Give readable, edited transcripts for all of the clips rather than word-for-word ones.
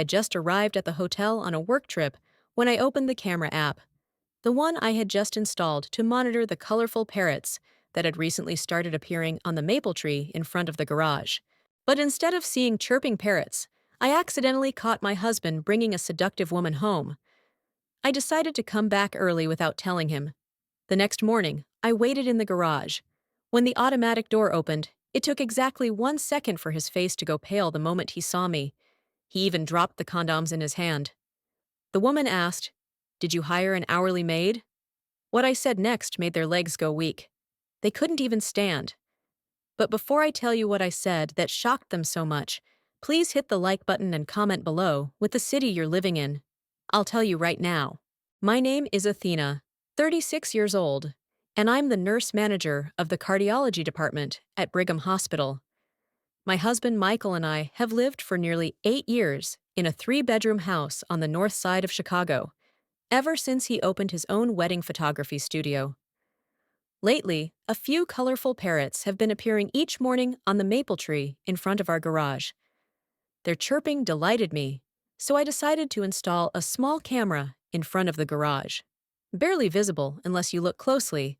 had just arrived at the hotel on a work trip when I opened the camera app, the one I had just installed to monitor the colorful parrots that had recently started appearing on the maple tree in front of the garage. But instead of seeing chirping parrots, I accidentally caught my husband bringing a seductive woman home. I decided to come back early without telling him. The next morning, I waited in the garage. When the automatic door opened, it took exactly 1 second for his face to go pale the moment he saw me. He even dropped the condoms in his hand. The woman asked, "Did you hire an hourly maid?" What I said next made their legs go weak. They couldn't even stand. But before I tell you what I said that shocked them so much, please hit the like button and comment below with the city you're living in. I'll tell you right now. My name is Athena, 36 years old, and I'm the nurse manager of the cardiology department at Brigham Hospital. My husband Michael and I have lived for nearly 8 years in a 3-bedroom house on the north side of Chicago, ever since he opened his own wedding photography studio. Lately, a few colorful parrots have been appearing each morning on the maple tree in front of our garage. Their chirping delighted me, so I decided to install a small camera in front of the garage. Barely visible unless you look closely,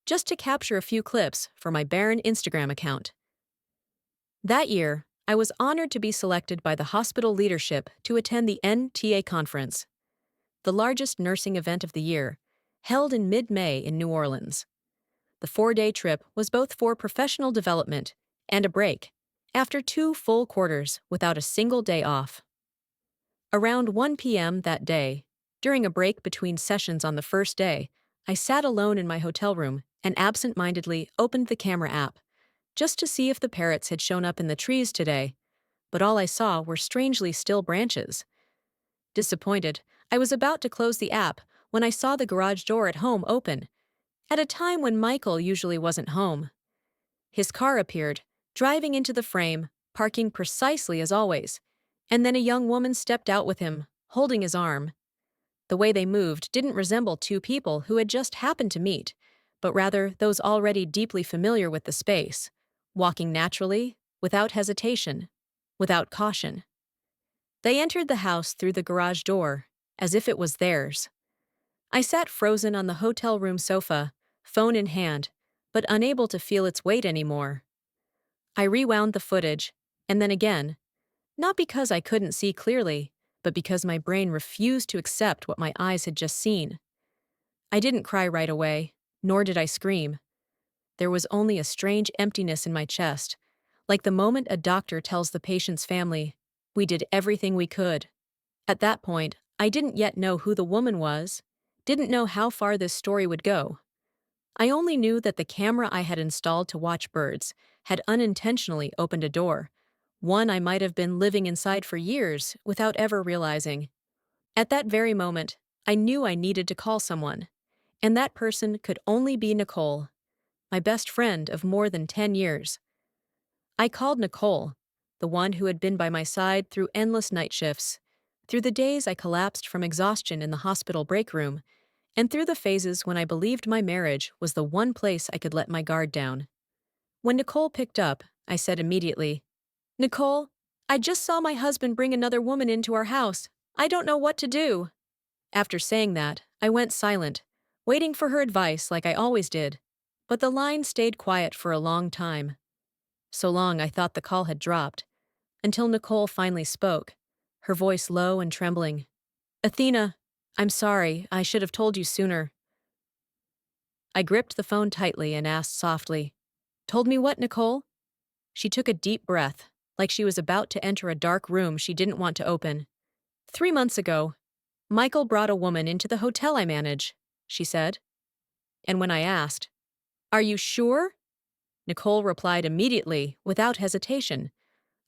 just to capture a few clips for my barren Instagram account. That year, I was honored to be selected by the hospital leadership to attend the NTA conference, the largest nursing event of the year, held in mid-May in New Orleans. The 4-day trip was both for professional development and a break, after 2 full quarters without a single day off. Around 1 p.m. that day, during a break between sessions on the first day, I sat alone in my hotel room and absent-mindedly opened the camera app, just to see if the parrots had shown up in the trees today, but all I saw were strangely still branches. Disappointed, I was about to close the app when I saw the garage door at home open, at a time when Michael usually wasn't home. His car appeared, driving into the frame, parking precisely as always, and then a young woman stepped out with him, holding his arm. The way they moved didn't resemble 2 people who had just happened to meet, but rather those already deeply familiar with the space, walking naturally, without hesitation, without caution. They entered the house through the garage door, as if it was theirs. I sat frozen on the hotel room sofa, phone in hand, but unable to feel its weight anymore. I rewound the footage, and then again, not because I couldn't see clearly, but because my brain refused to accept what my eyes had just seen. I didn't cry right away, nor did I scream. There was only a strange emptiness in my chest, like the moment a doctor tells the patient's family, "We did everything we could." At that point, I didn't yet know who the woman was, didn't know how far this story would go. I only knew that the camera I had installed to watch birds had unintentionally opened a door, one I might have been living inside for years without ever realizing. At that very moment, I knew I needed to call someone, and that person could only be Nicole, my best friend of more than 10 years. I called Nicole, the one who had been by my side through endless night shifts, through the days I collapsed from exhaustion in the hospital break room, and through the phases when I believed my marriage was the one place I could let my guard down. When Nicole picked up, I said immediately, "Nicole, I just saw my husband bring another woman into our house. I don't know what to do." After saying that, I went silent, waiting for her advice like I always did, but the line stayed quiet for a long time. So long I thought the call had dropped, until Nicole finally spoke, her voice low and trembling. "Athena, I'm sorry, I should have told you sooner." I gripped the phone tightly and asked softly, "Told me what, Nicole?" She took a deep breath, like she was about to enter a dark room she didn't want to open. "3 months ago, Michael brought a woman into the hotel I manage," she said. And when I asked, "Are you sure?" Nicole replied immediately, without hesitation,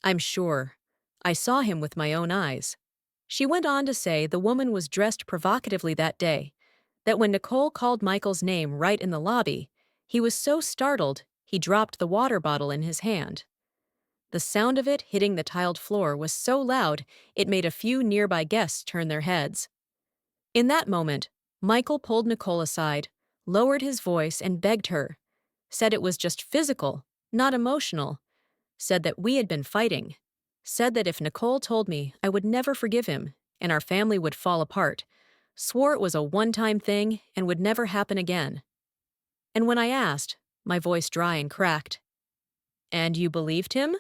"I'm sure. I saw him with my own eyes." She went on to say the woman was dressed provocatively that day, that when Nicole called Michael's name right in the lobby, he was so startled he dropped the water bottle in his hand. The sound of it hitting the tiled floor was so loud it made a few nearby guests turn their heads. In that moment, Michael pulled Nicole aside, lowered his voice and begged her, said it was just physical, not emotional, said that we had been fighting, said that if Nicole told me, I would never forgive him and our family would fall apart, swore it was a one-time thing and would never happen again. And when I asked, my voice dry and cracked, "And you believed him?"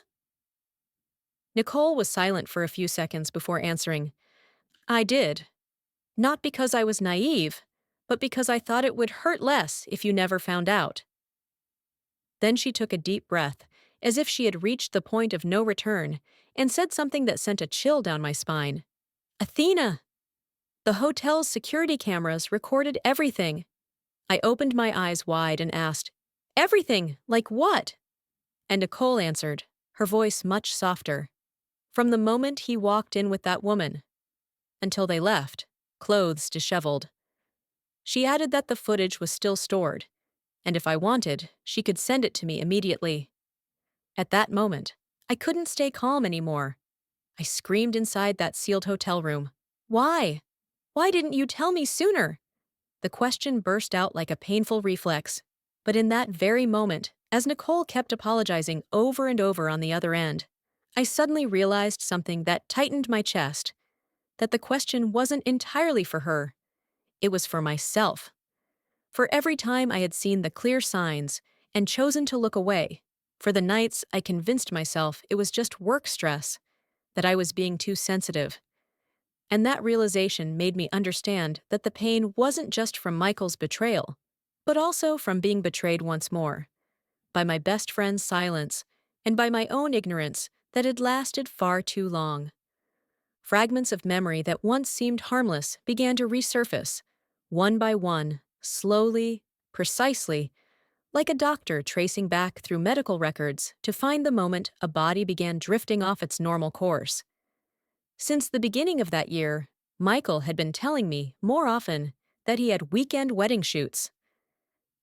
Nicole was silent for a few seconds before answering, "I did. Not because I was naive, but because I thought it would hurt less if you never found out." Then she took a deep breath, as if she had reached the point of no return, and said something that sent a chill down my spine. "Athena! The hotel's security cameras recorded everything." I opened my eyes wide and asked, "Everything? Like what?" And Nicole answered, her voice much softer. "From the moment he walked in with that woman, until they left, clothes disheveled." She added that the footage was still stored, and if I wanted, she could send it to me immediately. At that moment, I couldn't stay calm anymore. I screamed inside that sealed hotel room. "Why? Why didn't you tell me sooner?" The question burst out like a painful reflex. But in that very moment, as Nicole kept apologizing over and over on the other end, I suddenly realized something that tightened my chest, that the question wasn't entirely for her. It was for myself. For every time I had seen the clear signs and chosen to look away, for the nights I convinced myself it was just work stress, that I was being too sensitive. And that realization made me understand that the pain wasn't just from Michael's betrayal, but also from being betrayed once more, by my best friend's silence, and by my own ignorance that had lasted far too long. Fragments of memory that once seemed harmless began to resurface, one by one, slowly, precisely, like a doctor tracing back through medical records to find the moment a body began drifting off its normal course. Since the beginning of that year, Michael had been telling me, more often, that he had weekend wedding shoots.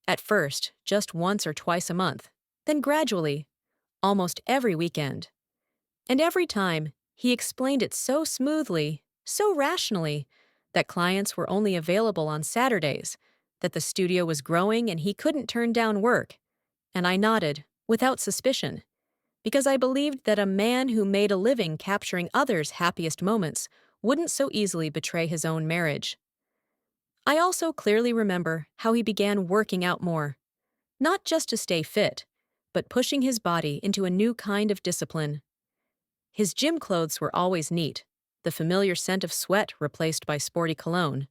At first, just once or twice a month, then gradually, almost every weekend. And every time, he explained it so smoothly, so rationally, that clients were only available on Saturdays, that the studio was growing and he couldn't turn down work. And I nodded, without suspicion, because I believed that a man who made a living capturing others' happiest moments wouldn't so easily betray his own marriage. I also clearly remember how he began working out more, not just to stay fit, but pushing his body into a new kind of discipline. His gym clothes were always neat, the familiar scent of sweat replaced by sporty cologne.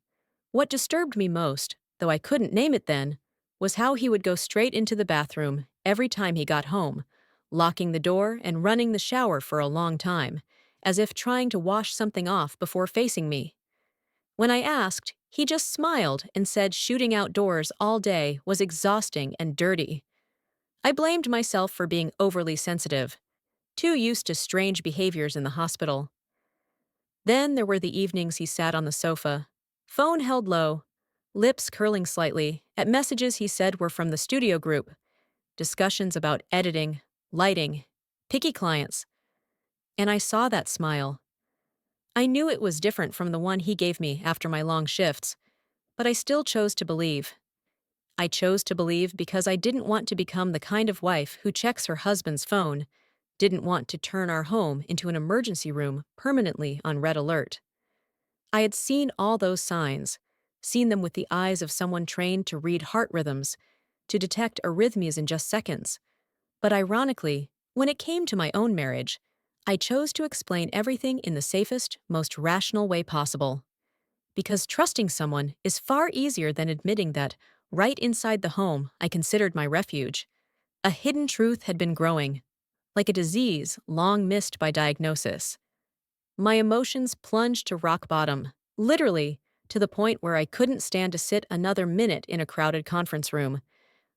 What disturbed me most, though I couldn't name it then, was how he would go straight into the bathroom every time he got home, locking the door and running the shower for a long time, as if trying to wash something off before facing me. When I asked, he just smiled and said shooting outdoors all day was exhausting and dirty. I blamed myself for being overly sensitive, too used to strange behaviors in the hospital. Then there were the evenings he sat on the sofa, phone held low, lips curling slightly, at messages he said were from the studio group, discussions about editing, lighting, picky clients. And I saw that smile. I knew it was different from the one he gave me after my long shifts, but I still chose to believe. I chose to believe because I didn't want to become the kind of wife who checks her husband's phone, didn't want to turn our home into an emergency room permanently on red alert. I had seen all those signs, seen them with the eyes of someone trained to read heart rhythms, to detect arrhythmias in just seconds. But ironically, when it came to my own marriage, I chose to explain everything in the safest, most rational way possible. Because trusting someone is far easier than admitting that, right inside the home I considered my refuge, a hidden truth had been growing, like a disease long missed by diagnosis. My emotions plunged to rock bottom, literally, to the point where I couldn't stand to sit another minute in a crowded conference room.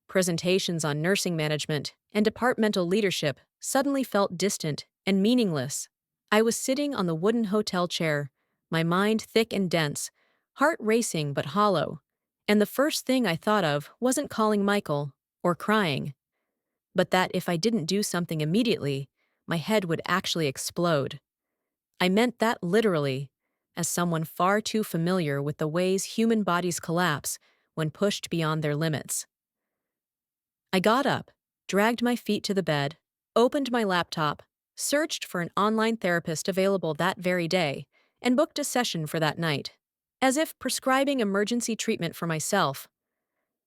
Presentations on nursing management and departmental leadership suddenly felt distant and meaningless. I was sitting on the wooden hotel chair, my mind thick and dense, heart racing but hollow, and the first thing I thought of wasn't calling Michael or crying, but that if I didn't do something immediately, my head would actually explode. I meant that literally, as someone far too familiar with the ways human bodies collapse when pushed beyond their limits. I got up, dragged my feet to the bed, opened my laptop, searched for an online therapist available that very day, and booked a session for that night, as if prescribing emergency treatment for myself,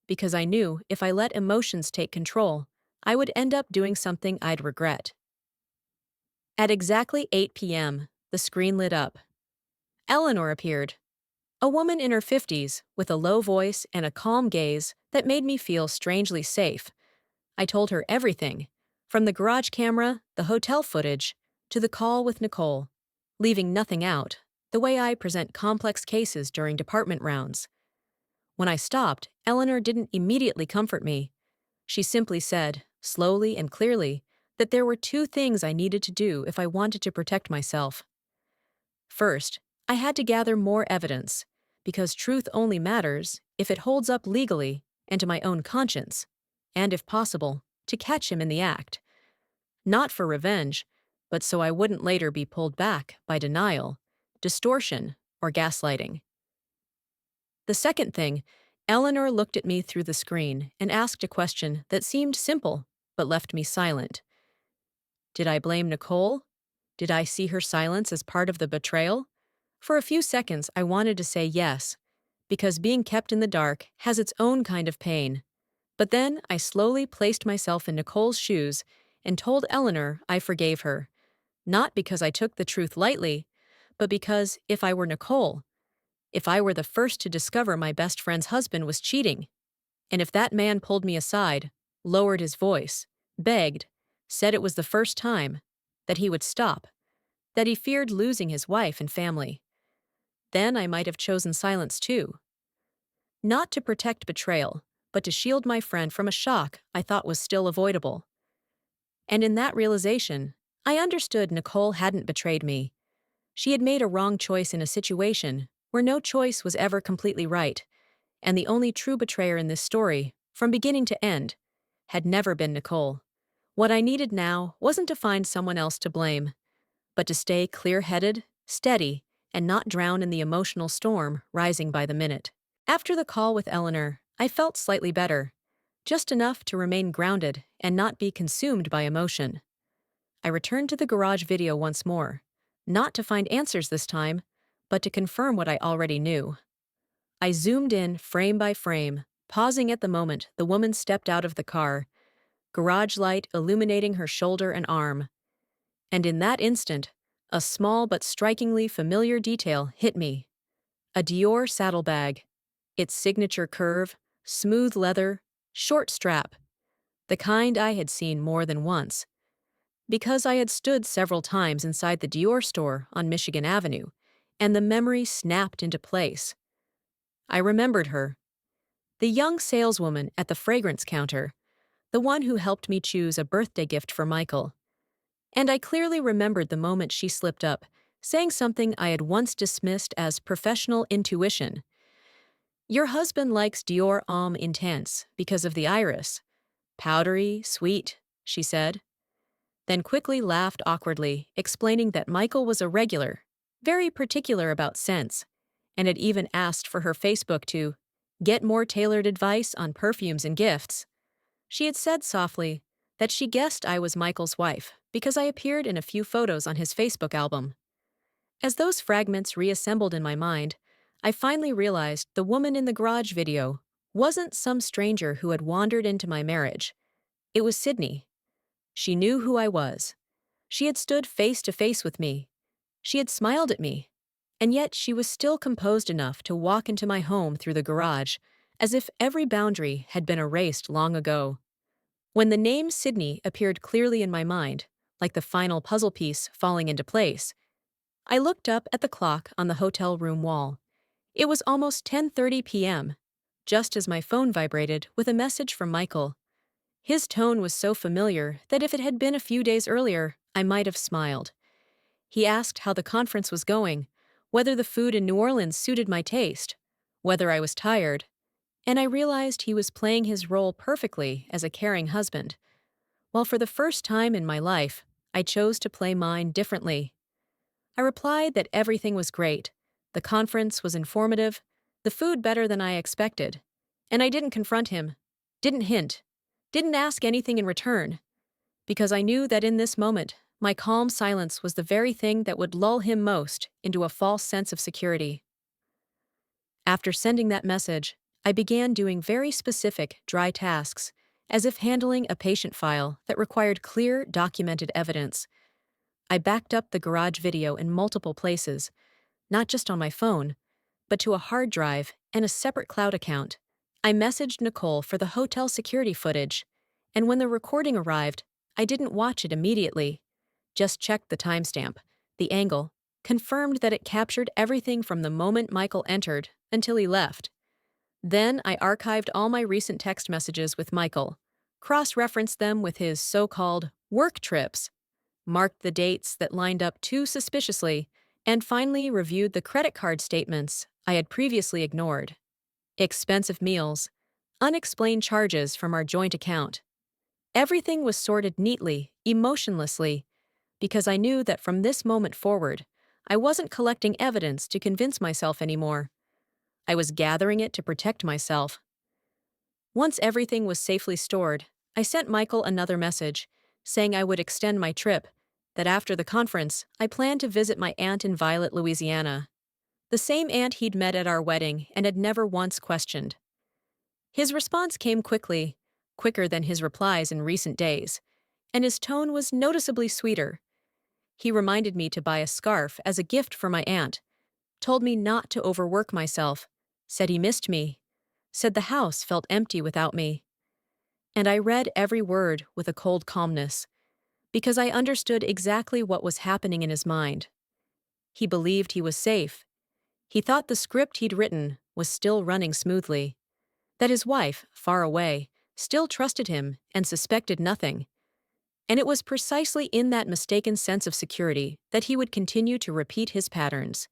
because I knew if I let emotions take control, I would end up doing something I'd regret. At exactly 8 p.m., the screen lit up. Eleanor appeared, a woman in her 50s with a low voice and a calm gaze that made me feel strangely safe. I told her everything, from the garage camera, the hotel footage, to the call with Nicole, leaving nothing out, the way I present complex cases during department rounds. When I stopped, Eleanor didn't immediately comfort me. She simply said, slowly and clearly, that there were two things I needed to do if I wanted to protect myself. First, I had to gather more evidence, because truth only matters if it holds up legally and to my own conscience, and if possible, to catch him in the act. Not for revenge, but so I wouldn't later be pulled back by denial, distortion, or gaslighting. The second thing, Eleanor looked at me through the screen and asked a question that seemed simple but left me silent. Did I blame Nicole? Did I see her silence as part of the betrayal? For a few seconds, I wanted to say yes, because being kept in the dark has its own kind of pain. But then I slowly placed myself in Nicole's shoes and told Eleanor I forgave her, not because I took the truth lightly, but because if I were Nicole, if I were the first to discover my best friend's husband was cheating, and if that man pulled me aside, lowered his voice, begged, said it was the first time, that he would stop, that he feared losing his wife and family, then I might have chosen silence too. Not to protect betrayal, but to shield my friend from a shock I thought was still avoidable. And in that realization, I understood Nicole hadn't betrayed me. She had made a wrong choice in a situation where no choice was ever completely right, and the only true betrayer in this story, from beginning to end, had never been Nicole. What I needed now wasn't to find someone else to blame, but to stay clear-headed, steady, and not drown in the emotional storm rising by the minute. After the call with Eleanor, I felt slightly better, just enough to remain grounded and not be consumed by emotion. I returned to the garage video once more, not to find answers this time, but to confirm what I already knew. I zoomed in frame by frame, pausing at the moment the woman stepped out of the car, garage light illuminating her shoulder and arm. And in that instant, a small but strikingly familiar detail hit me. A Dior saddlebag, its signature curve, smooth leather, short strap, the kind I had seen more than once. Because I had stood several times inside the Dior store on Michigan Avenue, and the memory snapped into place. I remembered her. The young saleswoman at the fragrance counter, the one who helped me choose a birthday gift for Michael. And I clearly remembered the moment she slipped up, saying something I had once dismissed as professional intuition. Your husband likes Dior Homme Intense because of the iris. Powdery, sweet, she said. Then quickly laughed awkwardly, explaining that Michael was a regular, very particular about scents, and had even asked for her Facebook to get more tailored advice on perfumes and gifts. She had said softly that she guessed I was Michael's wife because I appeared in a few photos on his Facebook album. As those fragments reassembled in my mind, I finally realized the woman in the garage video wasn't some stranger who had wandered into my marriage. It was Sydney. She knew who I was. She had stood face to face with me. She had smiled at me. And yet she was still composed enough to walk into my home through the garage, as if every boundary had been erased long ago. When the name Sydney appeared clearly in my mind, like the final puzzle piece falling into place, I looked up at the clock on the hotel room wall. It was almost 10:30 p.m., just as my phone vibrated with a message from Michael. His tone was so familiar that if it had been a few days earlier, I might have smiled. He asked how the conference was going, whether the food in New Orleans suited my taste, whether I was tired, and I realized he was playing his role perfectly as a caring husband, while for the first time in my life, I chose to play mine differently. I replied that everything was great, the conference was informative, the food better than I expected, and I didn't confront him, didn't hint, didn't ask anything in return, because I knew that in this moment, My calm silence was the very thing that would lull him most into a false sense of security. After sending that message, I began doing very specific, dry tasks, as if handling a patient file that required clear, documented evidence. I backed up the garage video in multiple places, not just on my phone, but to a hard drive and a separate cloud account. I messaged Nicole for the hotel security footage, and when the recording arrived, I didn't watch it immediately. Just checked the timestamp, the angle, confirmed that it captured everything from the moment Michael entered until he left. Then I archived all my recent text messages with Michael, cross-referenced them with his so-called work trips, marked the dates that lined up too suspiciously, and finally reviewed the credit card statements I had previously ignored. Expensive meals, unexplained charges from our joint account. Everything was sorted neatly, emotionlessly, because I knew that from this moment forward, I wasn't collecting evidence to convince myself anymore. I was gathering it to protect myself. Once everything was safely stored, I sent Michael another message, saying I would extend my trip, that after the conference, I planned to visit my aunt in Violet, Louisiana. The same aunt he'd met at our wedding and had never once questioned. His response came quickly, quicker than his replies in recent days, and his tone was noticeably sweeter. He reminded me to buy a scarf as a gift for my aunt, told me not to overwork myself, said he missed me, said the house felt empty without me. And I read every word with a cold calmness, because I understood exactly what was happening in his mind. He believed he was safe. He thought the script he'd written was still running smoothly, that his wife, far away, still trusted him and suspected nothing. And it was precisely in that mistaken sense of security that he would continue to repeat his patterns,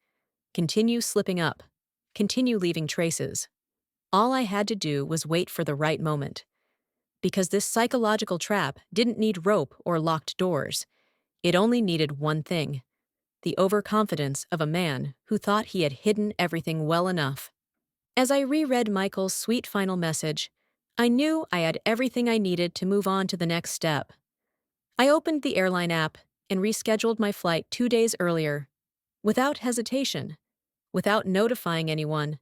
continue slipping up, continue leaving traces. All I had to do was wait for the right moment. Because this psychological trap didn't need rope or locked doors. It only needed one thing: the overconfidence of a man who thought he had hidden everything well enough. As I reread Michael's sweet final message, I knew I had everything I needed to move on to the next step. I opened the airline app and rescheduled my flight 2 days earlier, without hesitation, without notifying anyone,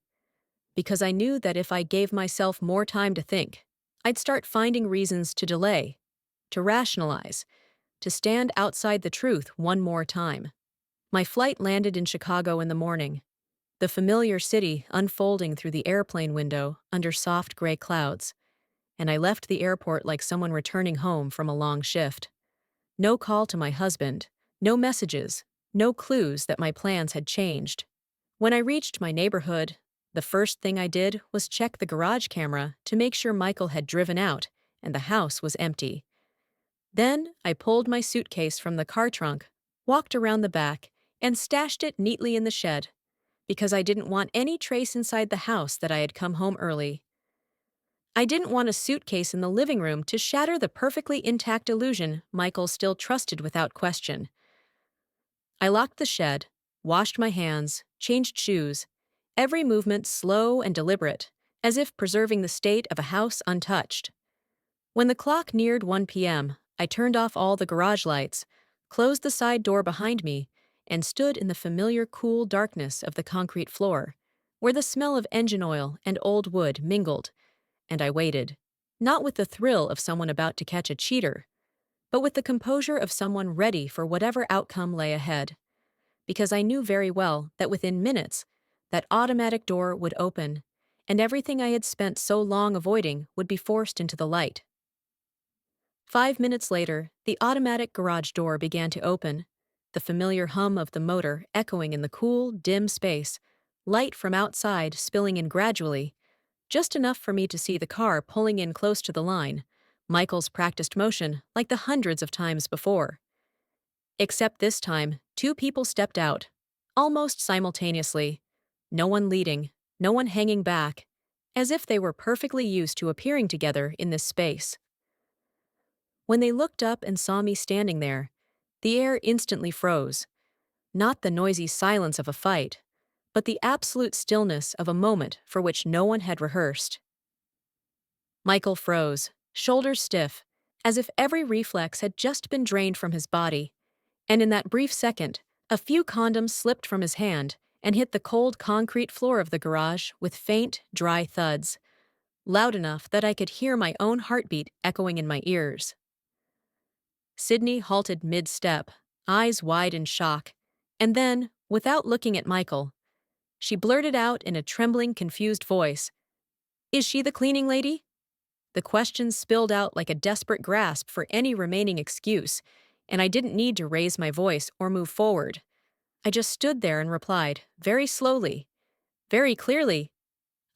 because I knew that if I gave myself more time to think, I'd start finding reasons to delay, to rationalize, to stand outside the truth one more time. My flight landed in Chicago in the morning, the familiar city unfolding through the airplane window under soft gray clouds, and I left the airport like someone returning home from a long shift. No call to my husband, no messages, no clues that my plans had changed. When I reached my neighborhood, the first thing I did was check the garage camera to make sure Michael had driven out and the house was empty. Then I pulled my suitcase from the car trunk, walked around the back, and stashed it neatly in the shed, because I didn't want any trace inside the house that I had come home early. I didn't want a suitcase in the living room to shatter the perfectly intact illusion Michael still trusted without question. I locked the shed, washed my hands, changed shoes, every movement slow and deliberate, as if preserving the state of a house untouched. When the clock neared 1 p.m., I turned off all the garage lights, closed the side door behind me, and stood in the familiar cool darkness of the concrete floor, where the smell of engine oil and old wood mingled, and I waited, not with the thrill of someone about to catch a cheater, but with the composure of someone ready for whatever outcome lay ahead, because I knew very well that within minutes, that automatic door would open, and everything I had spent so long avoiding would be forced into the light. 5 minutes later, the automatic garage door began to open, the familiar hum of the motor echoing in the cool, dim space, light from outside spilling in gradually, just enough for me to see the car pulling in close to the line, Michael's practiced motion like the hundreds of times before. Except this time, 2 people stepped out, almost simultaneously, no one leading, no one hanging back, as if they were perfectly used to appearing together in this space. When they looked up and saw me standing there, the air instantly froze. Not the noisy silence of a fight, but the absolute stillness of a moment for which no one had rehearsed. Michael froze, shoulders stiff, as if every reflex had just been drained from his body, And in that brief second, a few condoms slipped from his hand and hit the cold concrete floor of the garage with faint, dry thuds, loud enough that I could hear my own heartbeat echoing in my ears. Sydney halted mid-step, eyes wide in shock, and then, without looking at Michael, she blurted out in a trembling, confused voice, "Is she the cleaning lady?" The question spilled out like a desperate grasp for any remaining excuse, and I didn't need to raise my voice or move forward. I just stood there and replied, very slowly, very clearly,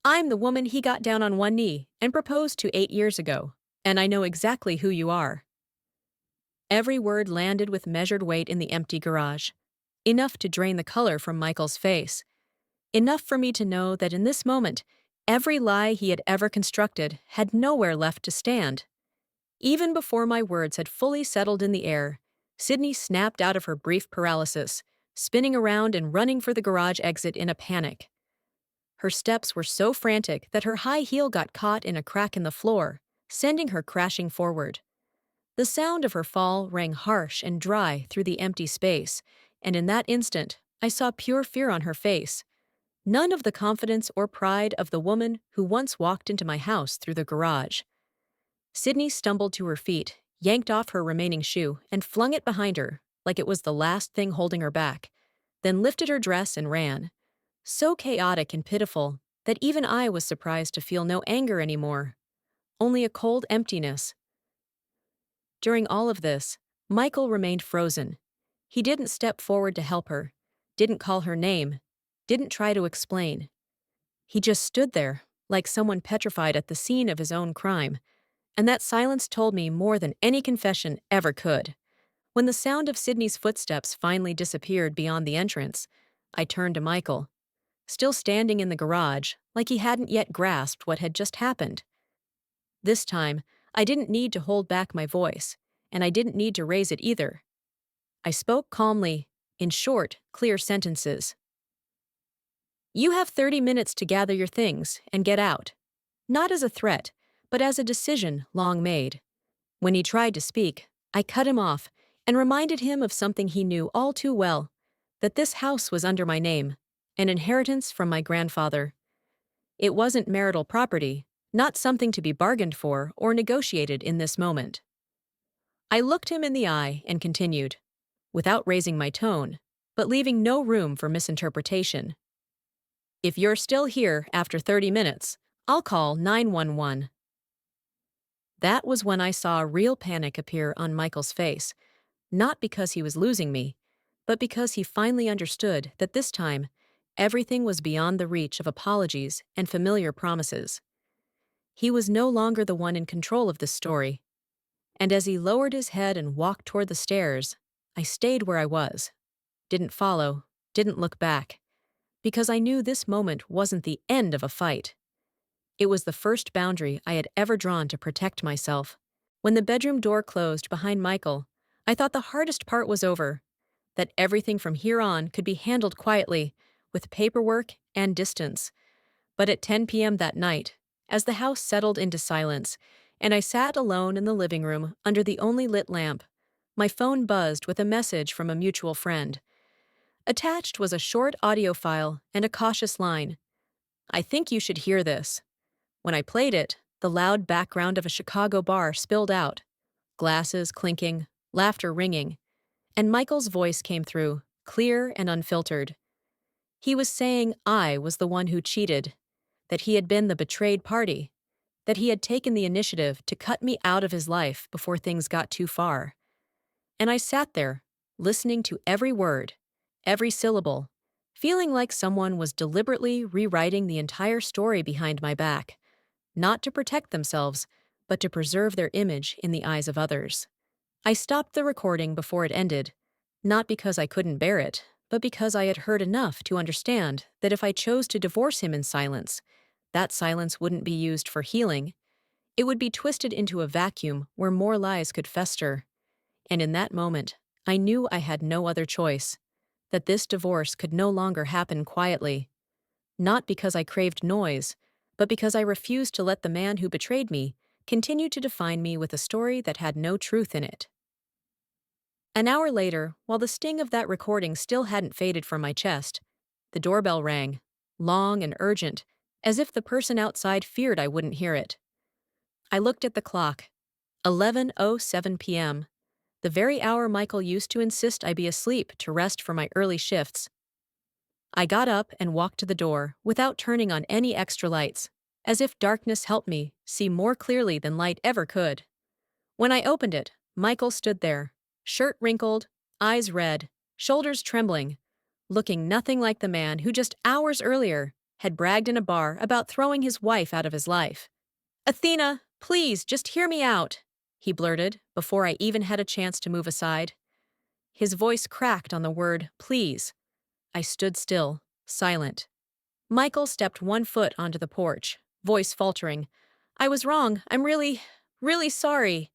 "I'm the woman he got down on one knee and proposed to 8 years ago, and I know exactly who you are." Every word landed with measured weight in the empty garage, enough to drain the color from Michael's face, enough for me to know that in this moment, every lie he had ever constructed had nowhere left to stand. Even before my words had fully settled in the air, Sydney snapped out of her brief paralysis, spinning around and running for the garage exit in a panic. Her steps were so frantic that her high heel got caught in a crack in the floor, sending her crashing forward. The sound of her fall rang harsh and dry through the empty space, and in that instant, I saw pure fear on her face. None of the confidence or pride of the woman who once walked into my house through the garage. Sydney stumbled to her feet, yanked off her remaining shoe, and flung it behind her, like it was the last thing holding her back, then lifted her dress and ran. So chaotic and pitiful that even I was surprised to feel no anger anymore, only a cold emptiness. During all of this, Michael remained frozen. He didn't step forward to help her, didn't call her name, didn't try to explain. He just stood there, like someone petrified at the scene of his own crime, and that silence told me more than any confession ever could. When the sound of Sydney's footsteps finally disappeared beyond the entrance, I turned to Michael, still standing in the garage, like he hadn't yet grasped what had just happened. This time, I didn't need to hold back my voice, and I didn't need to raise it either. I spoke calmly, in short, clear sentences. "You have 30 minutes to gather your things and get out." Not as a threat, but as a decision long made. When he tried to speak, I cut him off and reminded him of something he knew all too well, that this house was under my name, an inheritance from my grandfather. It wasn't marital property, not something to be bargained for or negotiated in this moment. I looked him in the eye and continued, without raising my tone, but leaving no room for misinterpretation. "If you're still here after 30 minutes, I'll call 911. That was when I saw real panic appear on Michael's face, not because he was losing me, but because he finally understood that this time, everything was beyond the reach of apologies and familiar promises. He was no longer the one in control of this story. And as he lowered his head and walked toward the stairs, I stayed where I was, didn't follow, didn't look back, because I knew this moment wasn't the end of a fight. It was the first boundary I had ever drawn to protect myself. When the bedroom door closed behind Michael, I thought the hardest part was over, that everything from here on could be handled quietly, with paperwork and distance. But at 10 p.m. that night, as the house settled into silence, and I sat alone in the living room under the only lit lamp, my phone buzzed with a message from a mutual friend. Attached was a short audio file and a cautious line. "I think you should hear this." When I played it, the loud background of a Chicago bar spilled out, glasses clinking, laughter ringing, and Michael's voice came through, clear and unfiltered. He was saying I was the one who cheated, that he had been the betrayed party, that he had taken the initiative to cut me out of his life before things got too far. And I sat there, listening to every word, every syllable, feeling like someone was deliberately rewriting the entire story behind my back, not to protect themselves, but to preserve their image in the eyes of others. I stopped the recording before it ended, not because I couldn't bear it, but because I had heard enough to understand that if I chose to divorce him in silence, that silence wouldn't be used for healing. It would be twisted into a vacuum where more lies could fester. And in that moment, I knew I had no other choice, that this divorce could no longer happen quietly. Not because I craved noise, but because I refused to let the man who betrayed me continue to define me with a story that had no truth in it. An hour later, while the sting of that recording still hadn't faded from my chest, the doorbell rang, long and urgent, as if the person outside feared I wouldn't hear it. I looked at the clock. 11:07 p.m., the very hour Michael used to insist I be asleep to rest for my early shifts. I got up and walked to the door without turning on any extra lights, as if darkness helped me see more clearly than light ever could. When I opened it, Michael stood there, shirt wrinkled, eyes red, shoulders trembling, looking nothing like the man who just hours earlier had bragged in a bar about throwing his wife out of his life. "Athena, please, just hear me out," he blurted before I even had a chance to move aside. His voice cracked on the word please. I stood still, silent. Michael stepped one foot onto the porch, voice faltering. "I was wrong. I'm really sorry.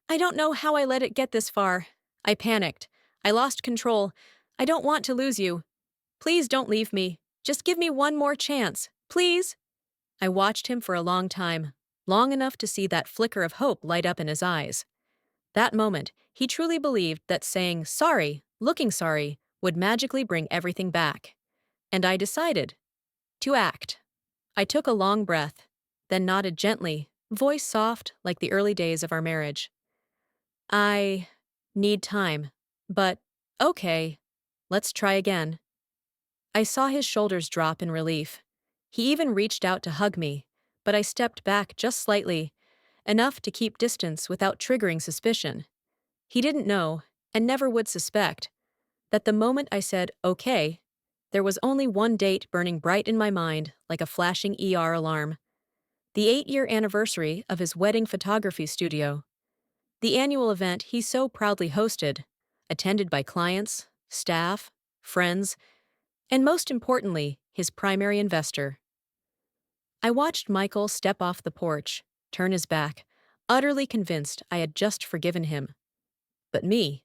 I don't know how I let it get this far. I panicked. I lost control. I don't want to lose you. Please don't leave me. Just give me one more chance. Please." I watched him for a long time, long enough to see that flicker of hope light up in his eyes. That moment, he truly believed that saying sorry, looking sorry, would magically bring everything back. And I decided to act. I took a long breath, then nodded gently, voice soft like the early days of our marriage. "I need time, but okay, let's try again." I saw his shoulders drop in relief. He even reached out to hug me, but I stepped back just slightly, enough to keep distance without triggering suspicion. He didn't know, and never would suspect, that the moment I said okay, there was only one date burning bright in my mind like a flashing ER alarm. The 8-year anniversary of his wedding photography studio. The annual event he so proudly hosted, attended by clients, staff, friends, and most importantly, his primary investor. I watched Michael step off the porch, turn his back, utterly convinced I had just forgiven him. But me,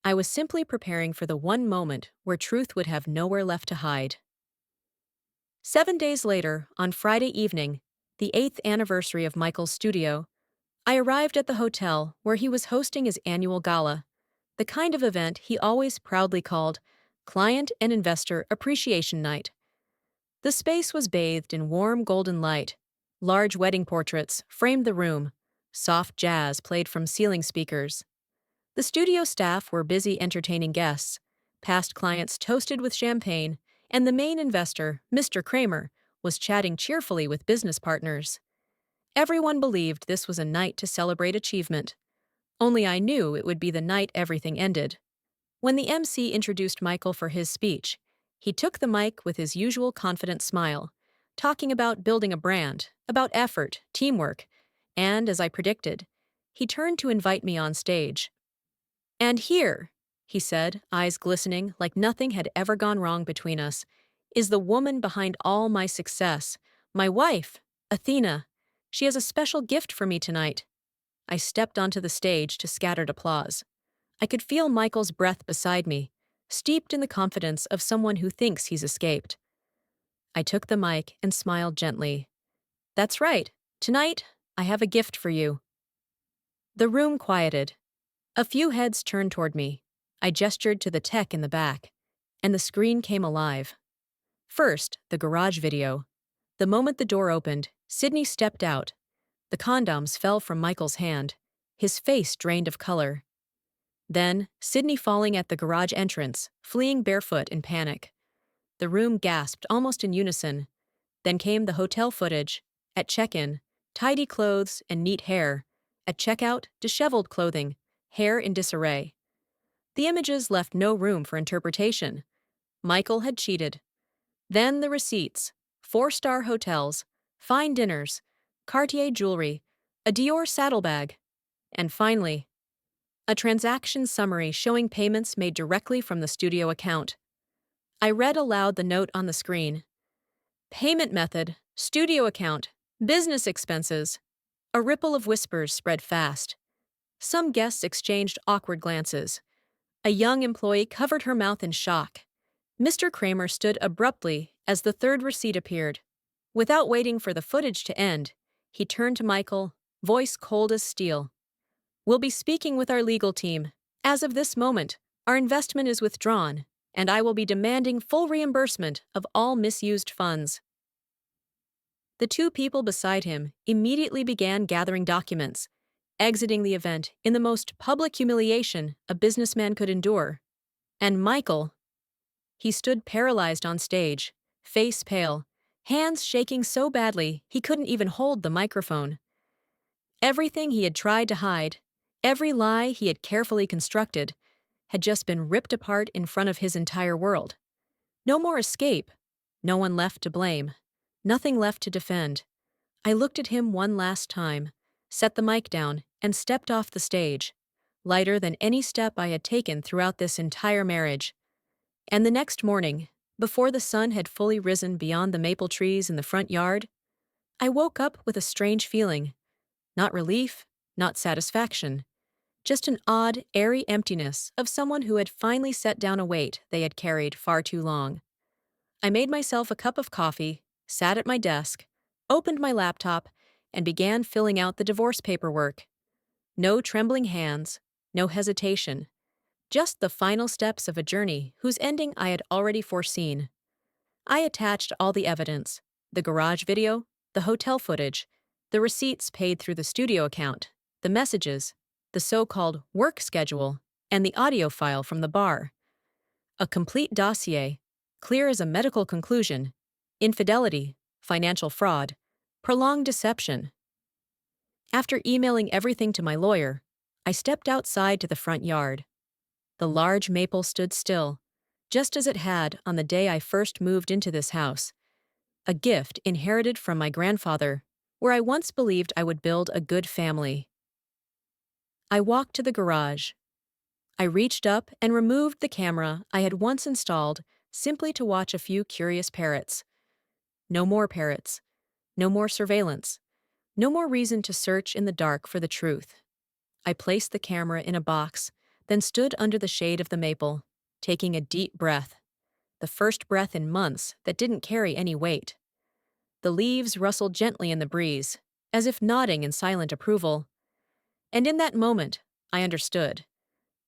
I was simply preparing for the one moment where truth would have nowhere left to hide. 7 days later, on Friday evening, the 8th anniversary of Michael's studio, I arrived at the hotel where he was hosting his annual gala, the kind of event he always proudly called Client and Investor Appreciation Night. The space was bathed in warm golden light. Large wedding portraits framed the room. Soft jazz played from ceiling speakers. The studio staff were busy entertaining guests. Past clients toasted with champagne, and the main investor, Mr. Kramer, was chatting cheerfully with business partners. Everyone believed this was a night to celebrate achievement. Only I knew it would be the night everything ended. When the MC introduced Michael for his speech, he took the mic with his usual confident smile, talking about building a brand, about effort, teamwork, and, as I predicted, he turned to invite me on stage. "And here," he said, eyes glistening like nothing had ever gone wrong between us, "is the woman behind all my success, my wife, Athena. She has a special gift for me tonight." I stepped onto the stage to scattered applause. I could feel Michael's breath beside me, steeped in the confidence of someone who thinks he's escaped. I took the mic and smiled gently. "That's right. Tonight, I have a gift for you." The room quieted. A few heads turned toward me. I gestured to the tech in the back, and the screen came alive. First, the garage video. The moment the door opened, Sydney stepped out. The condoms fell from Michael's hand, his face drained of color. Then, Sydney falling at the garage entrance, fleeing barefoot in panic. The room gasped almost in unison. Then came the hotel footage. At check-in, tidy clothes and neat hair. At checkout, disheveled clothing, hair in disarray. The images left no room for interpretation. Michael had cheated. Then the receipts: 4-star hotels, fine dinners, Cartier jewelry, a Dior saddlebag, and finally, a transaction summary showing payments made directly from the studio account. I read aloud the note on the screen. Payment method, studio account, business expenses. A ripple of whispers spread fast. Some guests exchanged awkward glances. A young employee covered her mouth in shock. Mr. Kramer stood abruptly as the third receipt appeared. Without waiting for the footage to end, he turned to Michael, voice cold as steel. "We'll be speaking with our legal team. As of this moment, our investment is withdrawn, and I will be demanding full reimbursement of all misused funds. The two people beside him immediately began gathering documents, exiting the event in the most public humiliation a businessman could endure. And Michael, he stood paralyzed on stage, face pale, hands shaking so badly he couldn't even hold the microphone. Everything he had tried to hide, every lie he had carefully constructed, had just been ripped apart in front of his entire world. No more escape, no one left to blame, nothing left to defend. I looked at him one last time, set the mic down, and stepped off the stage, lighter than any step I had taken throughout this entire marriage. And the next morning, before the sun had fully risen beyond the maple trees in the front yard, I woke up with a strange feeling. Not relief, not satisfaction, just an odd, airy emptiness of someone who had finally set down a weight they had carried far too long. I made myself a cup of coffee, sat at my desk, opened my laptop, and began filling out the divorce paperwork. No trembling hands, no hesitation, just the final steps of a journey whose ending I had already foreseen. I attached all the evidence: the garage video, the hotel footage, the receipts paid through the studio account, the messages, the so-called work schedule, and the audio file from the bar. A complete dossier, clear as a medical conclusion: infidelity, financial fraud, prolonged deception. After emailing everything to my lawyer, I stepped outside to the front yard. The large maple stood still, just as it had on the day I first moved into this house, a gift inherited from my grandfather, where I once believed I would build a good family. I walked to the garage. I reached up and removed the camera I had once installed simply to watch a few curious parrots. No more parrots. No more surveillance. No more reason to search in the dark for the truth. I placed the camera in a box, then stood under the shade of the maple, taking a deep breath. The first breath in months that didn't carry any weight. The leaves rustled gently in the breeze, as if nodding in silent approval. And in that moment, I understood.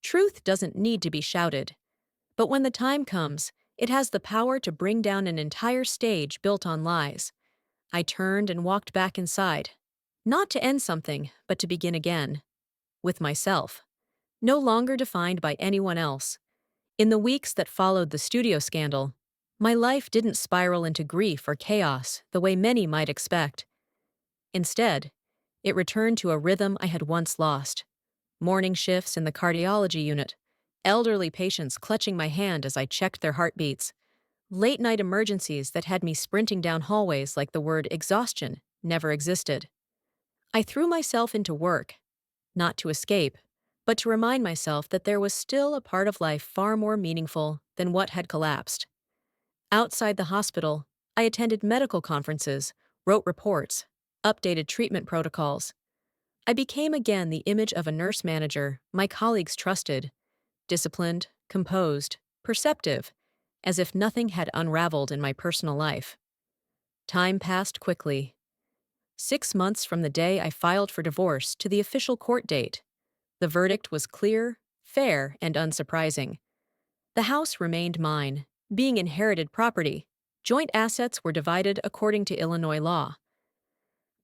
Truth doesn't need to be shouted. But when the time comes, it has the power to bring down an entire stage built on lies. I turned and walked back inside. Not to end something, but to begin again. With myself. No longer defined by anyone else. In the weeks that followed the studio scandal, my life didn't spiral into grief or chaos the way many might expect. Instead, it returned to a rhythm I had once lost. Morning shifts in the cardiology unit, elderly patients clutching my hand as I checked their heartbeats, late-night emergencies that had me sprinting down hallways like the word exhaustion never existed. I threw myself into work, not to escape, but to remind myself that there was still a part of life far more meaningful than what had collapsed. Outside the hospital, I attended medical conferences, wrote reports, updated treatment protocols. I became again the image of a nurse manager my colleagues trusted, disciplined, composed, perceptive, as if nothing had unraveled in my personal life. Time passed quickly. 6 months from the day I filed for divorce to the official court date. The verdict was clear, fair, and unsurprising. The house remained mine, being inherited property. Joint assets were divided according to Illinois law.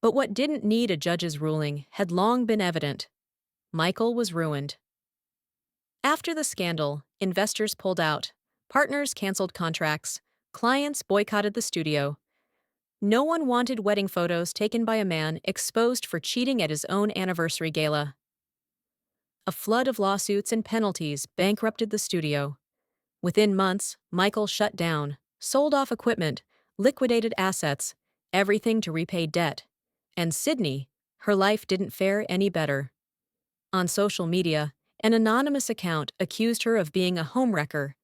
But what didn't need a judge's ruling had long been evident. Michael was ruined. After the scandal, investors pulled out, partners canceled contracts, clients boycotted the studio. No one wanted wedding photos taken by a man exposed for cheating at his own anniversary gala. A flood of lawsuits and penalties bankrupted the studio. Within months, Michael shut down, sold off equipment, liquidated assets, everything to repay debt. And Sydney, her life didn't fare any better. On social media, an anonymous account accused her of being a homewrecker.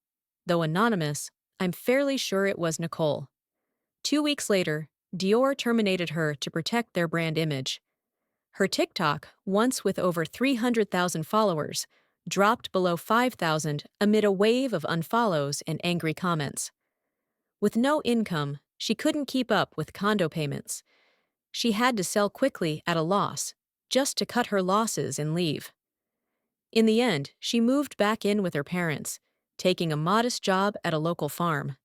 Though anonymous, I'm fairly sure it was Nicole. 2 weeks later, Dior terminated her to protect their brand image. Her TikTok, once with over 300,000 followers, dropped below 5,000 amid a wave of unfollows and angry comments. With no income, she couldn't keep up with condo payments. She had to sell quickly at a loss, just to cut her losses and leave. In the end, she moved back in with her parents, taking a modest job at a local farm.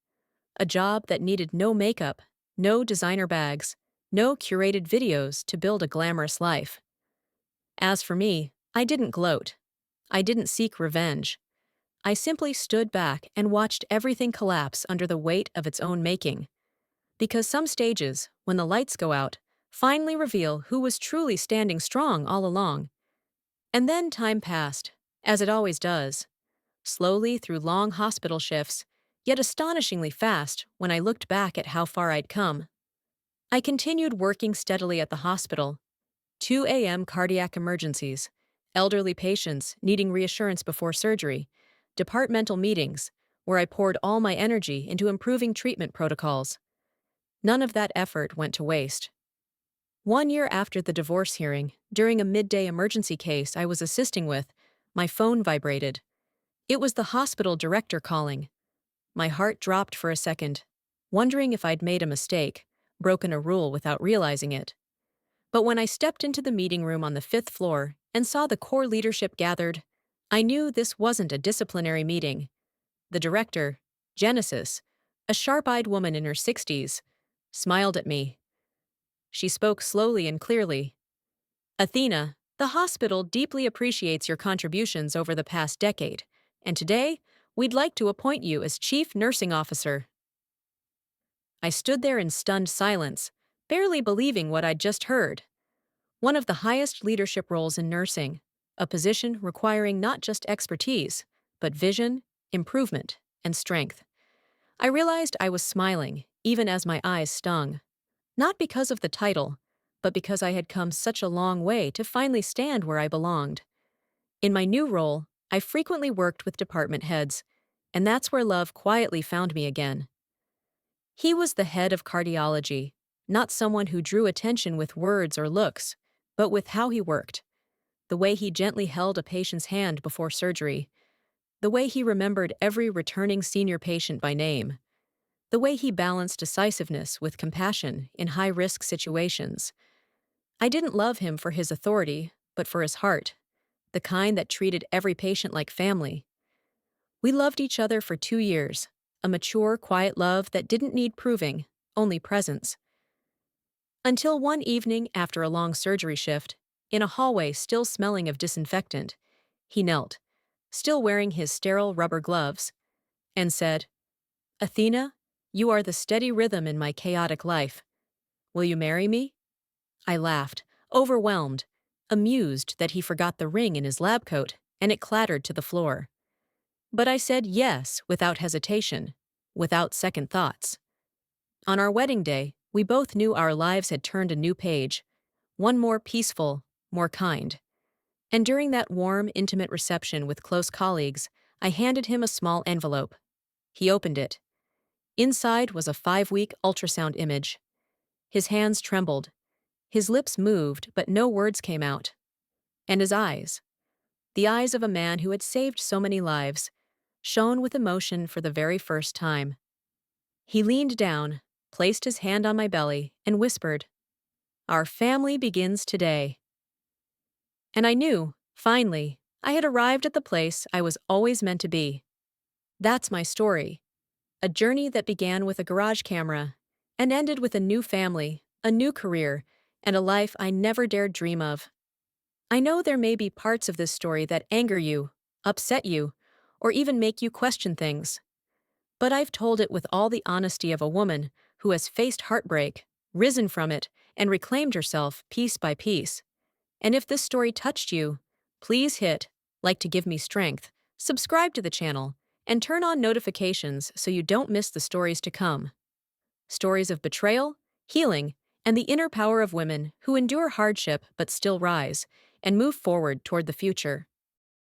A job that needed no makeup, no designer bags, no curated videos to build a glamorous life. As for me, I didn't gloat. I didn't seek revenge. I simply stood back and watched everything collapse under the weight of its own making. Because some stages, when the lights go out, finally reveal who was truly standing strong all along. And then time passed, as it always does, slowly through long hospital shifts, yet astonishingly fast when I looked back at how far I'd come. I continued working steadily at the hospital. 2 a.m. cardiac emergencies, elderly patients needing reassurance before surgery, departmental meetings, where I poured all my energy into improving treatment protocols. None of that effort went to waste. 1 year after the divorce hearing, during a midday emergency case I was assisting with, my phone vibrated. It was the hospital director calling. My heart dropped for a second, wondering if I'd made a mistake, broken a rule without realizing it. But when I stepped into the meeting room on the 5th floor and saw the core leadership gathered, I knew this wasn't a disciplinary meeting. The director, Genesis, a sharp-eyed woman in her 60s, smiled at me. She spoke slowly and clearly. "Athena, the hospital deeply appreciates your contributions over the past decade, and today, we'd like to appoint you as Chief Nursing Officer." I stood there in stunned silence, barely believing what I'd just heard. One of the highest leadership roles in nursing, a position requiring not just expertise, but vision, improvement, and strength. I realized I was smiling, even as my eyes stung. Not because of the title, but because I had come such a long way to finally stand where I belonged. In my new role, I frequently worked with department heads, and that's where love quietly found me again. He was the head of cardiology, not someone who drew attention with words or looks, but with how he worked. The way he gently held a patient's hand before surgery. The way he remembered every returning senior patient by name. The way he balanced decisiveness with compassion in high-risk situations. I didn't love him for his authority, but for his heart, the kind that treated every patient like family. We loved each other for 2 years, a mature, quiet love that didn't need proving, only presence. Until one evening after a long surgery shift, in a hallway still smelling of disinfectant, he knelt, still wearing his sterile rubber gloves, and said, "Athena, you are the steady rhythm in my chaotic life. Will you marry me?" I laughed, overwhelmed, amused that he forgot the ring in his lab coat, and it clattered to the floor. But I said yes without hesitation, without second thoughts. On our wedding day, we both knew our lives had turned a new page, one more peaceful, more kind. And during that warm, intimate reception with close colleagues, I handed him a small envelope. He opened it. Inside was a 5-week ultrasound image. His hands trembled. His lips moved, but no words came out. And his eyes, the eyes of a man who had saved so many lives, shone with emotion for the very first time. He leaned down, placed his hand on my belly, and whispered, "Our family begins today." And I knew, finally, I had arrived at the place I was always meant to be. That's my story. A journey that began with a garage camera and ended with a new family, a new career, and a life I never dared dream of. I know there may be parts of this story that anger you, upset you, or even make you question things. But I've told it with all the honesty of a woman who has faced heartbreak, risen from it, and reclaimed herself piece by piece. And if this story touched you, please hit like to give me strength, subscribe to the channel, and turn on notifications so you don't miss the stories to come. Stories of betrayal, healing, and the inner power of women who endure hardship but still rise and move forward toward the future.